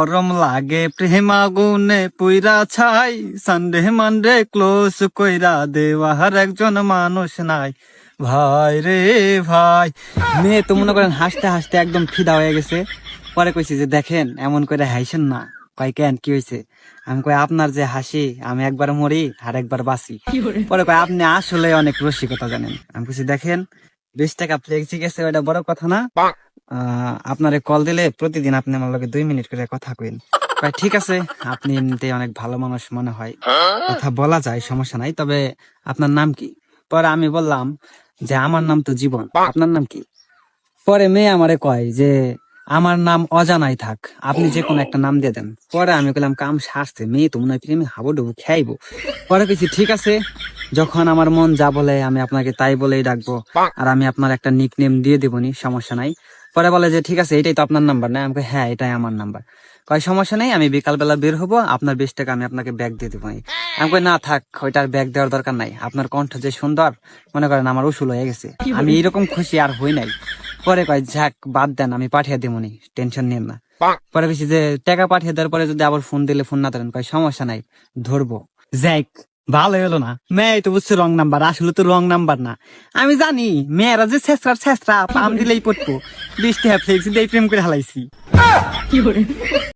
গরম লাগে প্রেম আগুনে পুইরা ছাই, সানডে মানডে ক্লোজ কইরা দেওয়ার একজন মানুষ নাই। ভাই রে ভাই, মেয়ে তো মনে করেন হাসতে হাসতে একদম ফিদা হয়ে গেছে। পরে কইছি যে দেখেন এমন করে হাসেন না। কয় কেন, কি হয়েছে? আমি কই আপনার যে হাসি, আমি একবার মরি আর একবার বাঁচি। পরে কয় আপনি আসলে অনেক রসিকতা জানেন। আমি কইছি দেখেন 20 টাকা ফ্লেক্সি গেছে, ওইটা বড় কথা না। আপনারে কল দিলে প্রতিদিন আপনি আমার লগে 2 মিনিট করে কথা কইন। কয় ঠিক আছে, আপনি এমনিতে অনেক ভালো মানুষ মনে হয়, কথা বলা যায়, সমস্যা নাই। তবে আপনার নাম কি? পরে আমি বললাম যে আমার নাম তো জীবন, আপনার নাম কি? পরে মেয়ে আমারে কয় যে আমার নাম অজানাই থাক, আপনি যে কোনো একটা নাম দিয়ে দেন। পরে আমি বললাম কাম সারছে, মেয়ে তো মনে হয় প্রেমে হাবুডুবু খাইবো। পরে কিছু ঠিক আছে, যখন আমার মন যা বলে আমি আপনাকে তাই বলেই ডাকবো, আর আমি আপনার একটা নিক নেম দিয়ে দেবনি, সমস্যা নাই। পরে বলে যে ঠিক আছে, এটাই তো আপনার নাম্বার না? আমি কই, হ্যাঁ এটাই আমার নাম্বার। কয় সমস্যা নেই, আমি বিকালবেলা বের হবো, আপনার 20 টাকা আমি আপনাকে ব্যাগ দিয়ে দেবো। আমি কই না থাক, ওইটার ব্যাগ দেওয়ার দরকার নাই, আপনার কণ্ঠ যে সুন্দর, মনে করেন আমার উসুল হয়ে গেছে, আমি এইরকম খুশি আর হই নাই। পরে কয় যাক বাদ দেন, আমি পাঠিয়ে দেবনি, টেনশন নেন না। পরে বেশি যে টাকা পাঠিয়ে দেওয়ার পরে যদি আবার ফোন দিলে ফোন না ধরেন, কয় সমস্যা নাই, ধরবো। যাক ভালো হলো না, মেয়ে তো বুঝছে রং নাম্বার, আসলে তো রং নাম্বার না। আমি জানি মেয়েরা যে ছেসরা ছেসরা পাম দিলেই পড়বো, 20 টাকা ফ্লেক্সি দিয়ে প্রেম করে হালাইছি।